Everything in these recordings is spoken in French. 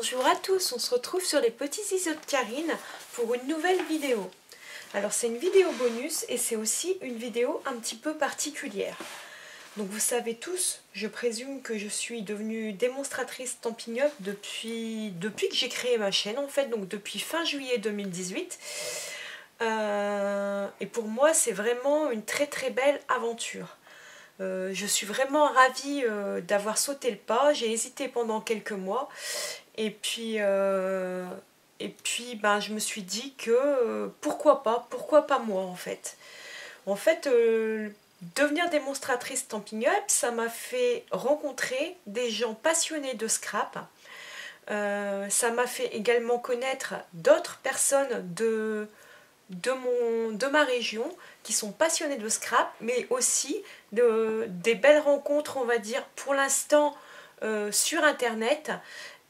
Bonjour à tous, on se retrouve sur les petits ciseaux de Karine pour une nouvelle vidéo. Alors c'est une vidéo bonus et c'est aussi une vidéo un petit peu particulière. Donc vous savez tous, je présume que je suis devenue démonstratrice Stampin' Up depuis que j'ai créé ma chaîne en fait, donc depuis fin juillet 2018. Et pour moi c'est vraiment une très belle aventure. Je suis vraiment ravie d'avoir sauté le pas. J'ai hésité pendant quelques mois et puis je me suis dit que pourquoi pas moi en fait. En fait, devenir démonstratrice Stampin' Up, ça m'a fait rencontrer des gens passionnés de scrap. Ça m'a fait également connaître d'autres personnes de ma région qui sont passionnés de scrap, mais aussi des belles rencontres, on va dire, pour l'instant sur internet.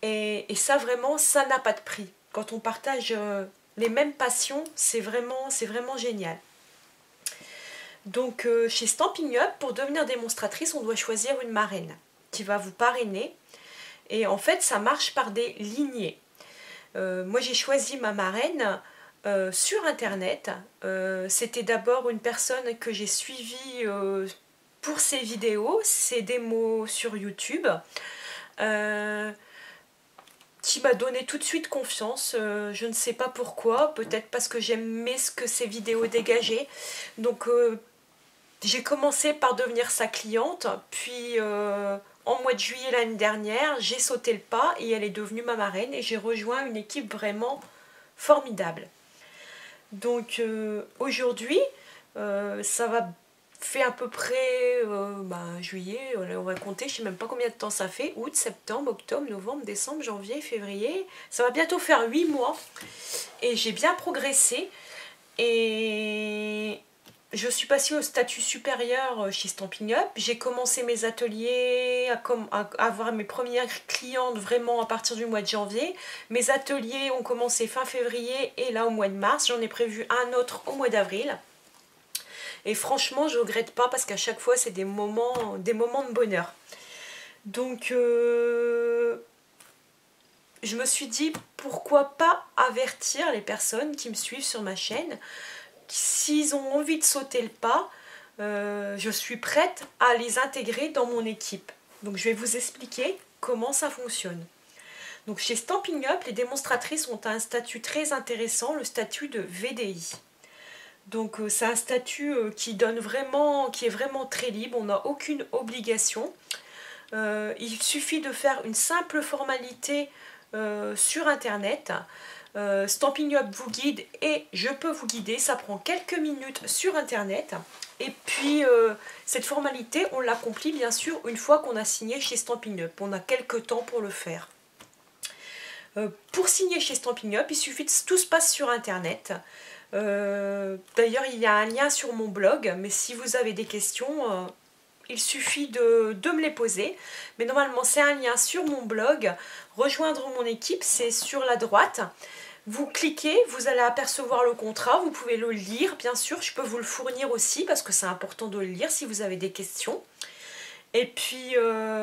Et ça vraiment, ça n'a pas de prix. Quand on partage les mêmes passions, c'est vraiment génial. Donc chez Stampin' Up, pour devenir démonstratrice, on doit choisir une marraine qui va vous parrainer. Et en fait, ça marche par des lignées. Moi, j'ai choisi ma marraine sur internet. C'était d'abord une personne que j'ai suivie pour ses vidéos, ses démos sur YouTube, qui m'a donné tout de suite confiance. Je ne sais pas pourquoi, peut-être parce que j'aimais ce que ses vidéos dégageaient. Donc j'ai commencé par devenir sa cliente, puis en mois de juillet l'année dernière, j'ai sauté le pas et elle est devenue ma marraine et j'ai rejoint une équipe vraiment formidable. Donc aujourd'hui, ça va faire à peu près juillet, on va compter, je ne sais même pas combien de temps ça fait, août, septembre, octobre, novembre, décembre, janvier, février, ça va bientôt faire 8 mois et j'ai bien progressé et je suis passée au statut supérieur chez Stampin' Up. J'ai commencé mes ateliers, à avoir mes premières clientes vraiment à partir du mois de janvier. Mes ateliers ont commencé fin février et là au mois de mars. J'en ai prévu un autre au mois d'avril. Et franchement, je ne regrette pas parce qu'à chaque fois, c'est des moments de bonheur. Donc, je me suis dit, pourquoi pas avertir les personnes qui me suivent sur ma chaîne. S'ils ont envie de sauter le pas, je suis prête à les intégrer dans mon équipe. Donc je vais vous expliquer comment ça fonctionne. Donc chez Stampin' Up, les démonstratrices ont un statut très intéressant, le statut de VDI. Donc c'est un statut qui est vraiment très libre, on n'a aucune obligation. Il suffit de faire une simple formalité sur internet. Stampin' Up vous guide et je peux vous guider, ça prend quelques minutes sur internet et puis cette formalité on l'accomplit bien sûr une fois qu'on a signé chez Stampin' Up, on a quelques temps pour le faire. Pour signer chez Stampin' Up, il suffit tout se passe sur internet. D'ailleurs il y a un lien sur mon blog, mais si vous avez des questions il suffit de me les poser, mais normalement c'est un lien sur mon blog. Rejoindre mon équipe, c'est sur la droite. Vous cliquez, vous allez apercevoir le contrat, vous pouvez le lire bien sûr, je peux vous le fournir aussi parce que c'est important de le lire si vous avez des questions. Et puis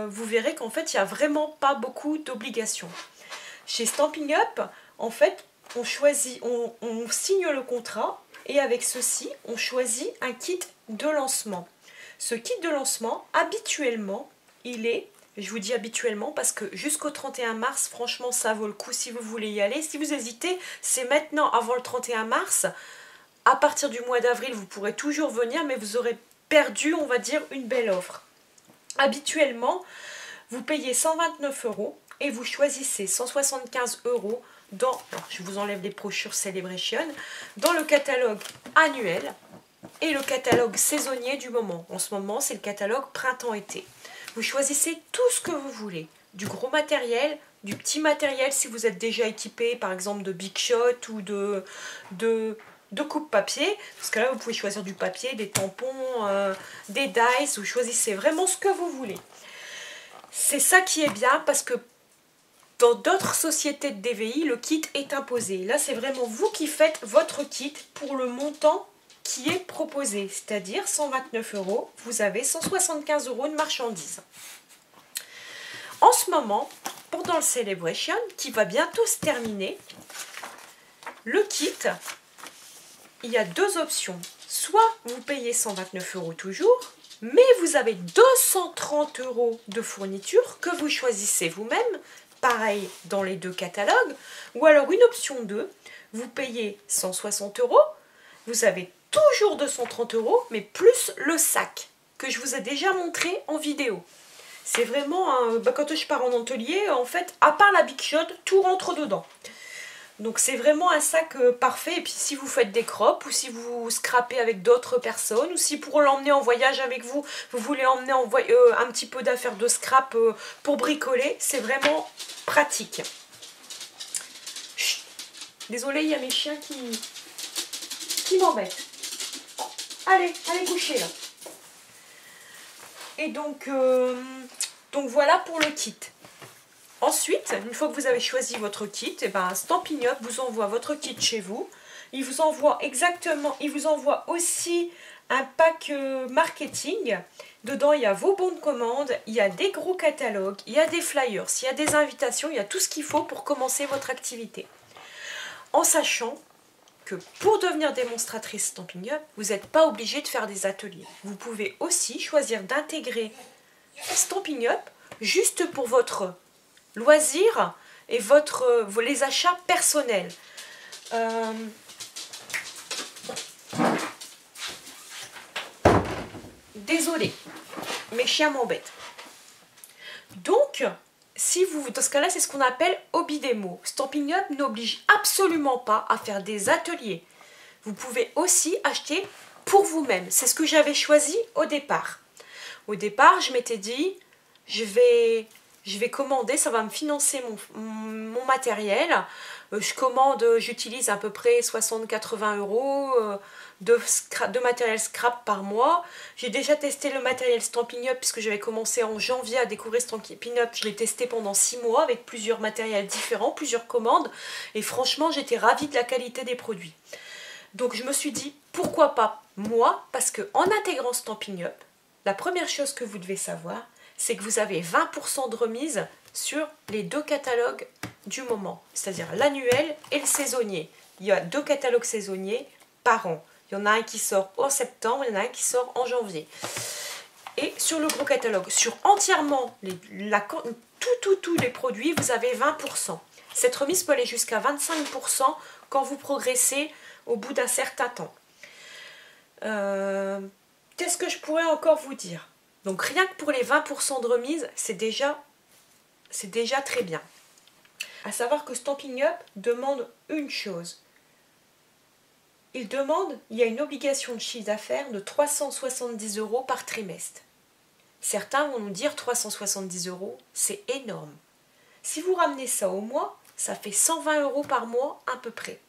vous verrez qu'en fait il n'y a vraiment pas beaucoup d'obligations. Chez Stampin' Up, en fait on signe le contrat et avec ceci on choisit un kit de lancement. Ce kit de lancement, habituellement, il est, je vous dis habituellement parce que jusqu'au 31 mars, franchement, ça vaut le coup si vous voulez y aller. Si vous hésitez, c'est maintenant avant le 31 mars. À partir du mois d'avril, vous pourrez toujours venir, mais vous aurez perdu, on va dire, une belle offre. Habituellement, vous payez 129 € et vous choisissez 175 € dans, alors je vous enlève les brochures Celebration, dans le catalogue annuel et le catalogue saisonnier du moment. En ce moment, c'est le catalogue printemps-été. Vous choisissez tout ce que vous voulez. Du gros matériel, du petit matériel si vous êtes déjà équipé, par exemple de Big Shot ou de coupe-papier. Parce que là, vous pouvez choisir du papier, des tampons, des dice. Vous choisissez vraiment ce que vous voulez. C'est ça qui est bien parce que dans d'autres sociétés de DVI, le kit est imposé. Là, c'est vraiment vous qui faites votre kit pour le montant qui est proposé, c'est-à-dire 129 €, vous avez 175 € de marchandises. En ce moment, pendant le Celebration, qui va bientôt se terminer, le kit, il y a deux options. Soit vous payez 129 € toujours, mais vous avez 230 € de fourniture que vous choisissez vous-même, pareil dans les deux catalogues, ou alors une option 2, vous payez 160 €, vous avez toujours 230 €, mais plus le sac, que je vous ai déjà montré en vidéo. C'est vraiment, quand je pars en atelier, en fait, à part la Big Shot, tout rentre dedans. Donc c'est vraiment un sac parfait. Et puis si vous faites des crops, ou si vous scrapez avec d'autres personnes, ou si pour l'emmener en voyage avec vous, vous voulez emmener un petit peu d'affaires de scrap pour bricoler, c'est vraiment pratique. Chut. Désolée, il y a mes chiens qui m'embêtent. Allez coucher là. Et donc voilà pour le kit. Ensuite, une fois que vous avez choisi votre kit, et ben Stampin' Up vous envoie votre kit chez vous. Il vous envoie aussi un pack marketing. Dedans, il y a vos bons de commande, il y a des gros catalogues, il y a des flyers, il y a des invitations, il y a tout ce qu'il faut pour commencer votre activité. En sachant que pour devenir démonstratrice Stampin' Up, vous n'êtes pas obligé de faire des ateliers. Vous pouvez aussi choisir d'intégrer Stampin' Up juste pour votre loisir et les achats personnels. Désolée, mes chiens m'embêtent. Donc, si vous, dans ce cas-là, c'est ce qu'on appelle hobby démo. Stampin' Up n'oblige absolument pas à faire des ateliers. Vous pouvez aussi acheter pour vous-même. C'est ce que j'avais choisi au départ. Au départ, je m'étais dit, je vais commander, ça va me financer mon matériel. J'utilise à peu près 60-80 € de matériel scrap par mois. J'ai déjà testé le matériel Stampin' Up puisque j'avais commencé en janvier à découvrir Stampin' Up. Je l'ai testé pendant 6 mois avec plusieurs matériels différents, plusieurs commandes. Et franchement, j'étais ravie de la qualité des produits. Donc je me suis dit, pourquoi pas moi? Parce qu'en intégrant Stampin' Up, la première chose que vous devez savoir, c'est que vous avez 20% de remise sur les deux catalogues du moment, c'est-à-dire l'annuel et le saisonnier. Il y a 2 catalogues saisonniers par an. Il y en a un qui sort en septembre, il y en a un qui sort en janvier. Et sur le gros catalogue, sur entièrement tous les produits, vous avez 20%. Cette remise peut aller jusqu'à 25% quand vous progressez au bout d'un certain temps. Qu'est-ce que je pourrais encore vous dire? Donc rien que pour les 20% de remise, c'est déjà très bien. À savoir que Stampin' Up demande une chose. Il y a une obligation de chiffre d'affaires de 370 € par trimestre. Certains vont nous dire 370 €, c'est énorme. Si vous ramenez ça au mois, ça fait 120 € par mois à peu près.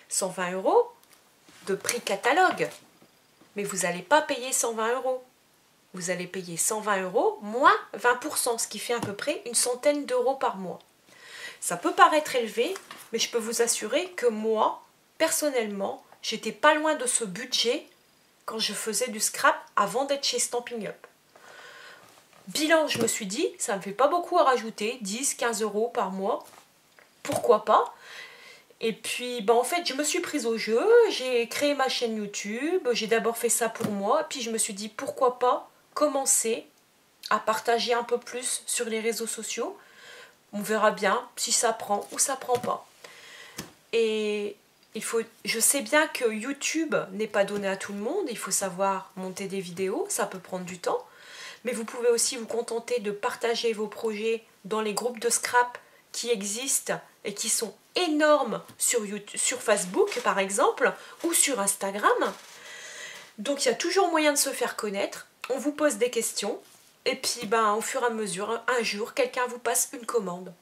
120 € de prix catalogue. Mais vous n'allez pas payer 120 €. Vous allez payer 120 € moins 20%, ce qui fait à peu près une centaine d'euros par mois. Ça peut paraître élevé, mais je peux vous assurer que moi, personnellement, j'étais pas loin de ce budget quand je faisais du scrap avant d'être chez Stampin' Up. Bilan, je me suis dit, ça ne me fait pas beaucoup à rajouter, 10-15 € par mois, pourquoi pas? Et puis, en fait, je me suis prise au jeu, j'ai créé ma chaîne YouTube, j'ai d'abord fait ça pour moi, puis je me suis dit, pourquoi pas commencer à partager un peu plus sur les réseaux sociaux. On verra bien si ça prend ou ça prend pas. Et je sais bien que YouTube n'est pas donné à tout le monde, il faut savoir monter des vidéos, ça peut prendre du temps. Mais vous pouvez aussi vous contenter de partager vos projets dans les groupes de scrap qui existent et qui sont énormes sur Facebook par exemple ou sur Instagram. Donc il y a toujours moyen de se faire connaître. On vous pose des questions et puis au fur et à mesure, un jour, quelqu'un vous passe une commande.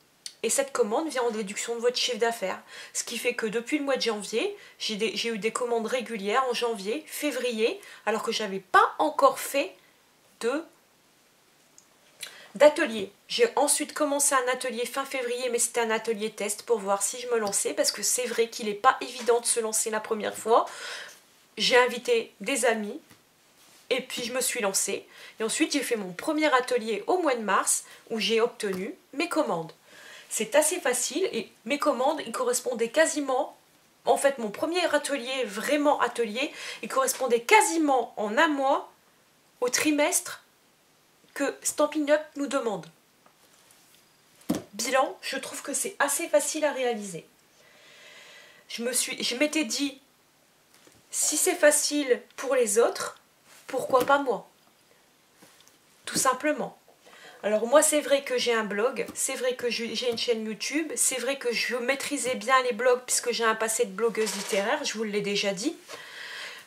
Et cette commande vient en déduction de votre chiffre d'affaires. Ce qui fait que depuis le mois de janvier, j'ai eu des commandes régulières en janvier, février, alors que je n'avais pas encore fait d'atelier. J'ai ensuite commencé un atelier fin février, mais c'était un atelier test pour voir si je me lançais, parce que c'est vrai qu'il n'est pas évident de se lancer la première fois. J'ai invité des amis, Et puis je me suis lancée. Et ensuite j'ai fait mon premier atelier au mois de mars où j'ai obtenu mes commandes. C'est assez facile et mes commandes, ils correspondaient quasiment... En fait, mon premier atelier, vraiment atelier, il correspondait quasiment en un mois au trimestre que Stampin' Up nous demande. Bilan, je trouve que c'est assez facile à réaliser. Je m'étais dit, si c'est facile pour les autres, pourquoi pas moi? Tout simplement. Alors moi, c'est vrai que j'ai un blog, c'est vrai que j'ai une chaîne YouTube, c'est vrai que je maîtrisais bien les blogs puisque j'ai un passé de blogueuse littéraire, je vous l'ai déjà dit.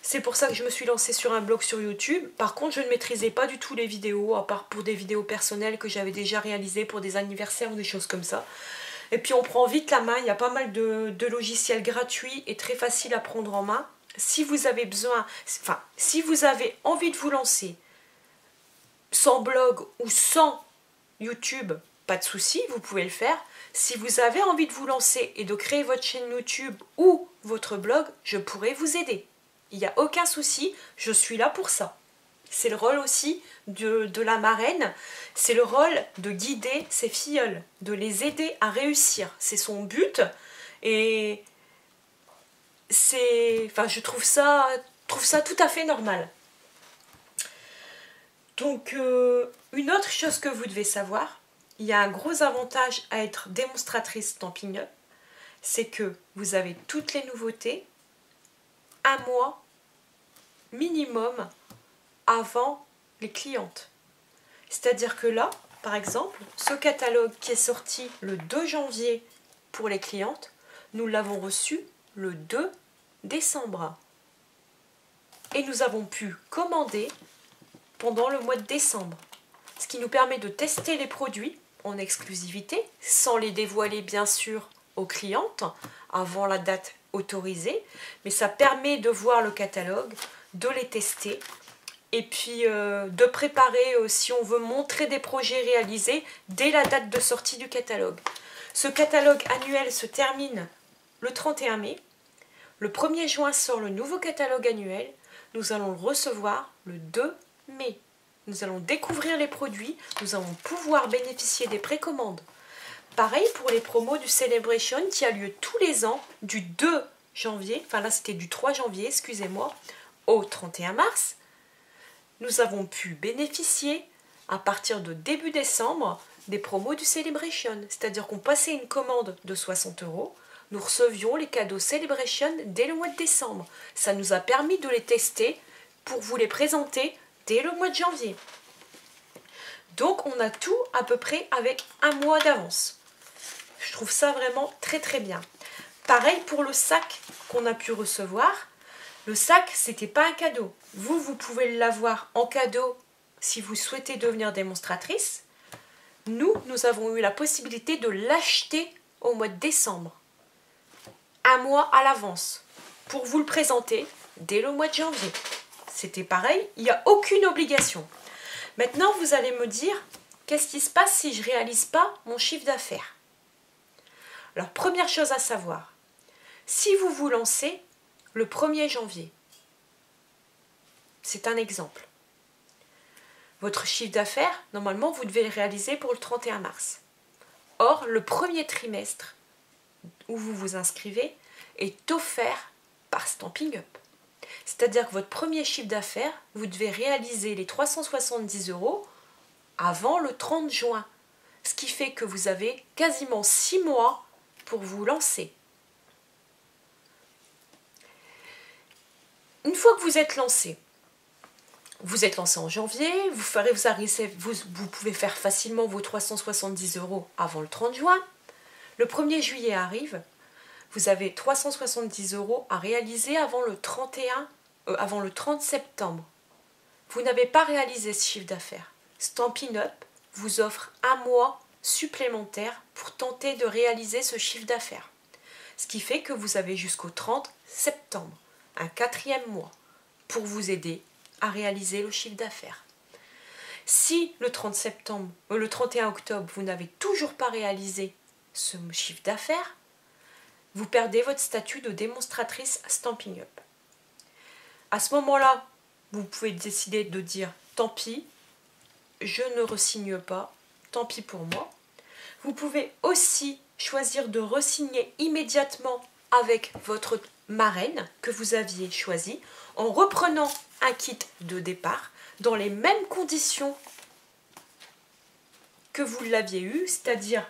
C'est pour ça que je me suis lancée sur un blog sur YouTube. Par contre, je ne maîtrisais pas du tout les vidéos, à part pour des vidéos personnelles que j'avais déjà réalisées pour des anniversaires ou des choses comme ça. Et puis on prend vite la main, il y a pas mal de logiciels gratuits et très faciles à prendre en main. Si vous avez besoin, enfin, si vous avez envie de vous lancer sans blog ou sans YouTube, pas de souci, vous pouvez le faire. Si vous avez envie de vous lancer et de créer votre chaîne YouTube ou votre blog, je pourrais vous aider. Il n'y a aucun souci, je suis là pour ça. C'est le rôle aussi de la marraine, c'est le rôle de guider ses filleuls, de les aider à réussir. C'est son but et je trouve ça tout à fait normal. Donc, une autre chose que vous devez savoir, il y a un gros avantage à être démonstratrice Stampin' Up, c'est que vous avez toutes les nouveautés un mois minimum avant les clientes. C'est-à-dire que là, par exemple, ce catalogue qui est sorti le 2 janvier pour les clientes, nous l'avons reçu le 2 décembre. Et nous avons pu commander pendant le mois de décembre. Ce qui nous permet de tester les produits en exclusivité, sans les dévoiler bien sûr aux clientes avant la date autorisée, mais ça permet de voir le catalogue, de les tester et puis de préparer si on veut montrer des projets réalisés dès la date de sortie du catalogue. Ce catalogue annuel se termine le 31 mai. Le 1er juin sort le nouveau catalogue annuel. Nous allons le recevoir le 2 mai. Nous allons découvrir les produits, nous allons pouvoir bénéficier des précommandes. Pareil pour les promos du Celebration qui a lieu tous les ans du 2 janvier, enfin là c'était du 3 janvier, excusez-moi, au 31 mars. Nous avons pu bénéficier à partir de début décembre des promos du Celebration. C'est-à-dire qu'on passait une commande de 60 €, nous recevions les cadeaux Celebration dès le mois de décembre. Ça nous a permis de les tester pour vous les présenter dès le mois de janvier. Donc on a tout à peu près avec un mois d'avance. Je trouve ça vraiment très très bien. Pareil pour le sac qu'on a pu recevoir. Le sac, c'était pas un cadeau. Vous pouvez l'avoir en cadeau si vous souhaitez devenir démonstratrice. Nous avons eu la possibilité de l'acheter au mois de décembre. Un mois à l'avance. Pour vous le présenter dès le mois de janvier. C'était pareil, il n'y a aucune obligation. Maintenant, vous allez me dire, qu'est-ce qui se passe si je ne réalise pas mon chiffre d'affaires? Alors, première chose à savoir, si vous vous lancez le 1er janvier, c'est un exemple. Votre chiffre d'affaires, normalement, vous devez le réaliser pour le 31 mars. Or, le premier trimestre où vous vous inscrivez est offert par Stampin' Up. C'est-à-dire que votre premier chiffre d'affaires, vous devez réaliser les 370 € avant le 30 juin. Ce qui fait que vous avez quasiment 6 mois pour vous lancer. Une fois que vous êtes lancé en janvier, vous pouvez faire facilement vos 370 € avant le 30 juin. Le 1er juillet arrive, vous avez 370 € à réaliser avant le 30 septembre. Vous n'avez pas réalisé ce chiffre d'affaires. Stampin' Up vous offre un mois supplémentaire pour tenter de réaliser ce chiffre d'affaires. Ce qui fait que vous avez jusqu'au 30 septembre, un 4e mois, pour vous aider à réaliser le chiffre d'affaires. Si le 31 octobre, vous n'avez toujours pas réalisé ce chiffre d'affaires, vous perdez votre statut de démonstratrice Stampin' Up. À ce moment-là, vous pouvez décider de dire tant pis, je ne re-signe pas, tant pis pour moi. Vous pouvez aussi choisir de re-signer immédiatement avec votre marraine que vous aviez choisie en reprenant un kit de départ dans les mêmes conditions que vous l'aviez eu, c'est-à-dire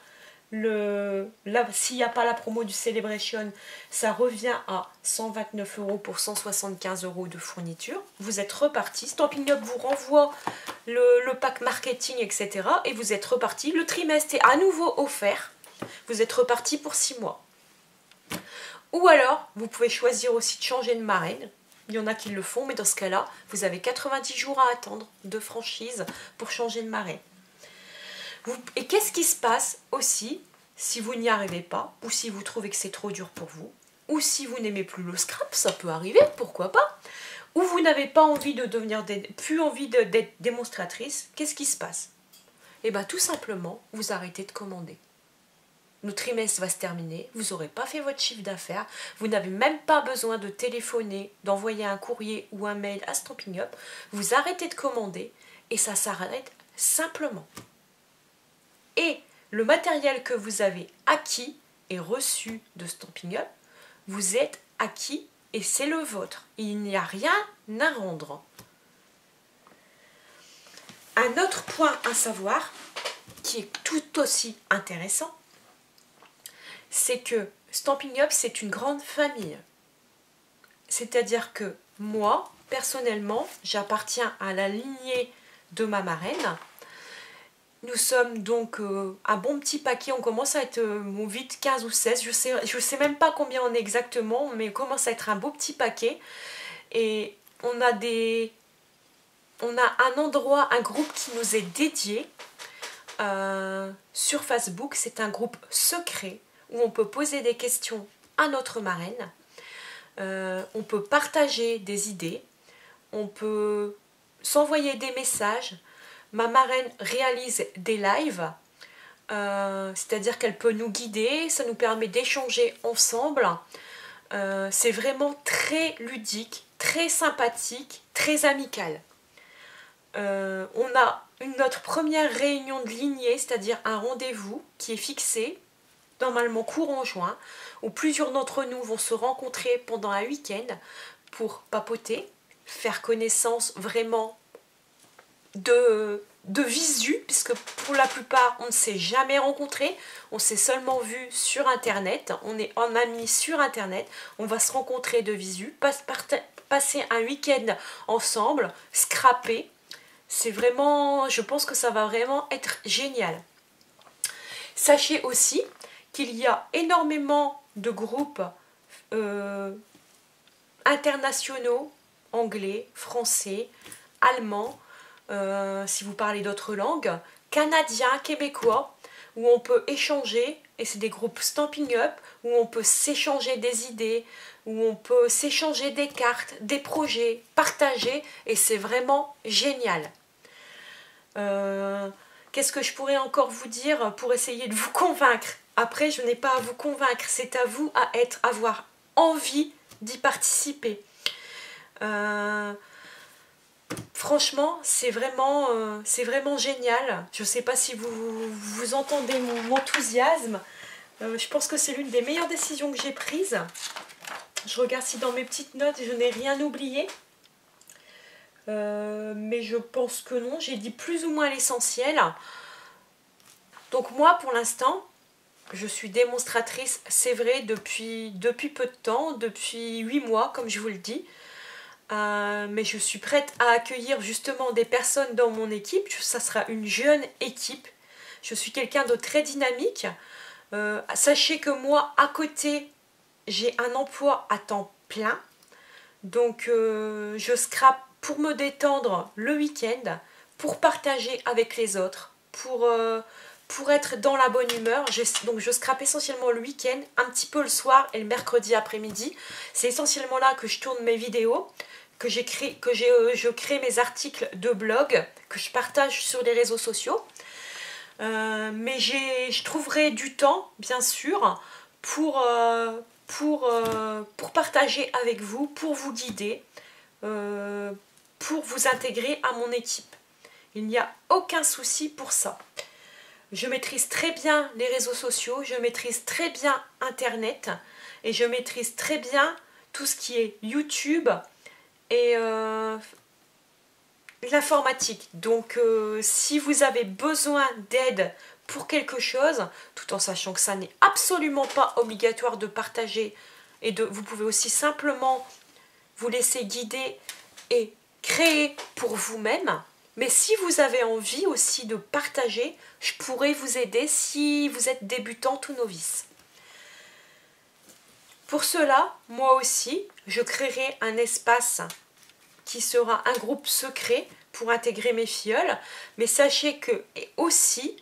s'il n'y a pas la promo du Celebration, ça revient à 129 € pour 175 € de fourniture. Vous êtes reparti. Stampin' Up vous renvoie le pack marketing, etc. Et vous êtes reparti. Le trimestre est à nouveau offert. Vous êtes reparti pour 6 mois. Ou alors, vous pouvez choisir aussi de changer de marraine. Il y en a qui le font, mais dans ce cas-là, vous avez 90 jours à attendre de franchise pour changer de marraine. Et qu'est-ce qui se passe aussi si vous n'y arrivez pas, ou si vous trouvez que c'est trop dur pour vous, ou si vous n'aimez plus le scrap, ça peut arriver, pourquoi pas, ou vous n'avez pas envie de devenir, plus envie d'être démonstratrice, qu'est-ce qui se passe? Eh bien tout simplement, vous arrêtez de commander. Le trimestre va se terminer, vous n'aurez pas fait votre chiffre d'affaires, vous n'avez même pas besoin de téléphoner, d'envoyer un courrier ou un mail à Stampin' Up, vous arrêtez de commander et ça s'arrête simplement. Et le matériel que vous avez acquis et reçu de Stampin' Up, vous êtes acquis et c'est le vôtre. Il n'y a rien à rendre. Un autre point à savoir, qui est tout aussi intéressant, c'est que Stampin' Up, c'est une grande famille. C'est-à-dire que moi, personnellement, j'appartiens à la lignée de ma marraine. Nous sommes donc un bon petit paquet, on commence à être vite 15 ou 16, je sais même pas combien on est exactement, mais on commence à être un beau petit paquet. Et on a un endroit, un groupe qui nous est dédié sur Facebook. C'est un groupe secret où on peut poser des questions à notre marraine. On peut partager des idées, on peut s'envoyer des messages. Ma marraine réalise des lives, c'est-à-dire qu'elle peut nous guider, ça nous permet d'échanger ensemble. C'est vraiment très ludique, très sympathique, très amical. On a notre première réunion de lignée, c'est-à-dire un rendez-vous qui est fixé, normalement courant juin, où plusieurs d'entre nous vont se rencontrer pendant un week-end pour papoter, faire connaissance vraiment de visu, puisque pour la plupart on ne s'est jamais rencontrés, on s'est seulement vu sur internet, on est en amis sur internet, on va se rencontrer de visu, passer un week-end ensemble, scraper. C'est vraiment, je pense que ça va vraiment être génial. Sachez aussi qu'il y a énormément de groupes internationaux, anglais, français, allemands, si vous parlez d'autres langues, canadiens, québécois, où on peut échanger, et c'est des groupes Stampin' Up, où on peut s'échanger des idées, où on peut s'échanger des cartes, des projets, partager, et c'est vraiment génial. Qu'est-ce que je pourrais encore vous dire pour essayer de vous convaincre? Après, je n'ai pas à vous convaincre, c'est à vous à avoir envie d'y participer. Franchement, c'est vraiment génial. Je ne sais pas si vous entendez mon enthousiasme. Je pense que c'est l'une des meilleures décisions que j'ai prises. Je regarde si dans mes petites notes, je n'ai rien oublié. Mais je pense que non. J'ai dit plus ou moins l'essentiel. Donc moi, pour l'instant, je suis démonstratrice, c'est vrai, depuis peu de temps, depuis 8 mois, comme je vous le dis. Mais je suis prête à accueillir justement des personnes dans mon équipe. Ça sera une jeune équipe. Je suis quelqu'un de très dynamique. Sachez que moi, à côté, j'ai un emploi à temps plein. Donc, je scrape pour me détendre le week-end, pour partager avec les autres, pour être dans la bonne humeur. Donc, je scrape essentiellement le week-end, un petit peu le soir et le mercredi après-midi. C'est essentiellement là que je tourne mes vidéos, que je crée mes articles de blog, que je partage sur les réseaux sociaux. Mais je trouverai du temps, bien sûr, pour partager avec vous, pour vous guider, pour vous intégrer à mon équipe. Il n'y a aucun souci pour ça. Je maîtrise très bien les réseaux sociaux, je maîtrise très bien Internet et je maîtrise très bien tout ce qui est YouTube et l'informatique. Donc si vous avez besoin d'aide pour quelque chose, tout en sachant que ça n'est absolument pas obligatoire de partager et vous pouvez aussi simplement vous laisser guider et créer pour vous-même. Mais si vous avez envie aussi de partager, je pourrais vous aider si vous êtes débutante ou novice. Pour cela, moi aussi, je créerai un espace qui sera un groupe secret pour intégrer mes filleuls. Mais sachez que et aussi,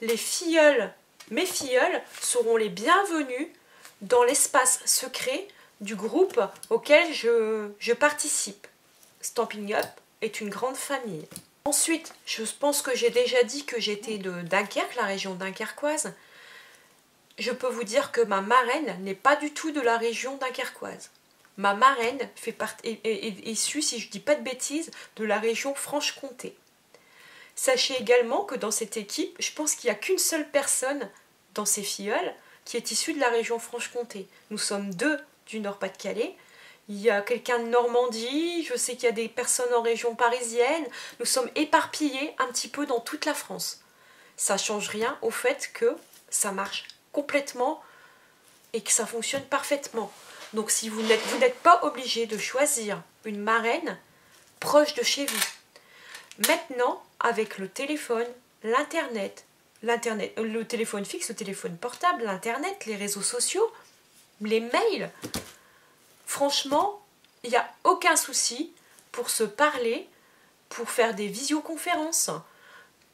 les filleuls, mes filleuls seront les bienvenus dans l'espace secret du groupe auquel je participe. Stampin' Up est une grande famille. Ensuite, je pense que j'ai déjà dit que j'étais de Dunkerque, la région dunkerquoise. Je peux vous dire que ma marraine n'est pas du tout de la région dunkerquoise. Ma marraine est issue, si je ne dis pas de bêtises, de la région Franche-Comté. Sachez également que dans cette équipe, je pense qu'il n'y a qu'une seule personne dans ces filleuls qui est issue de la région Franche-Comté. Nous sommes 2 du Nord-Pas-de-Calais. Il y a quelqu'un de Normandie, je sais qu'il y a des personnes en région parisienne. Nous sommes éparpillés un petit peu dans toute la France. Ça ne change rien au fait que ça marche complètement et que ça fonctionne parfaitement. Donc si vous n'êtes pas obligé de choisir une marraine proche de chez vous. Maintenant, avec le téléphone, l'internet, le téléphone fixe, le téléphone portable, l'internet, les réseaux sociaux, les mails, franchement, il n'y a aucun souci pour se parler, pour faire des visioconférences,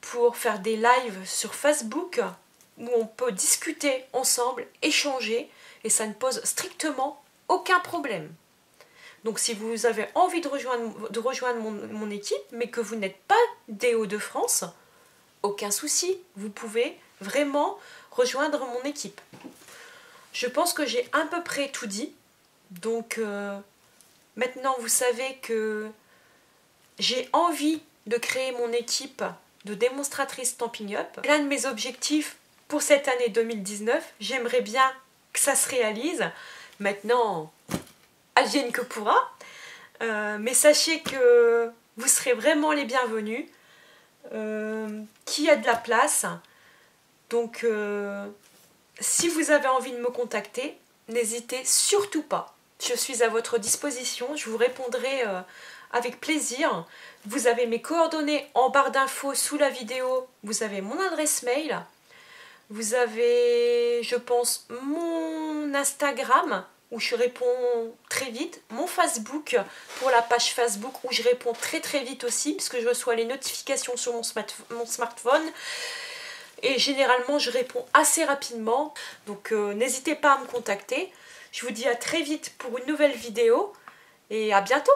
pour faire des lives sur Facebook où on peut discuter ensemble, échanger et ça ne pose strictement aucun problème. Donc si vous avez envie de rejoindre mon équipe mais que vous n'êtes pas des Hauts-de-France, aucun souci, vous pouvez vraiment rejoindre mon équipe. Je pense que j'ai à peu près tout dit. Donc maintenant vous savez que j'ai envie de créer mon équipe de démonstratrices Stampin' Up. L'un de mes objectifs pour cette année 2019, j'aimerais bien que ça se réalise. Maintenant, advienne que pourra. Mais sachez que vous serez vraiment les bienvenus. Qu'il y a de la place. Donc si vous avez envie de me contacter, n'hésitez surtout pas. Je suis à votre disposition, je vous répondrai avec plaisir. Vous avez mes coordonnées en barre d'infos sous la vidéo, vous avez mon adresse mail, vous avez, je pense, mon Instagram où je réponds très vite, mon Facebook pour la page Facebook où je réponds très vite aussi puisque je reçois les notifications sur mon smartphone. Et généralement, je réponds assez rapidement. Donc, n'hésitez pas à me contacter. Je vous dis à très vite pour une nouvelle vidéo. Et à bientôt!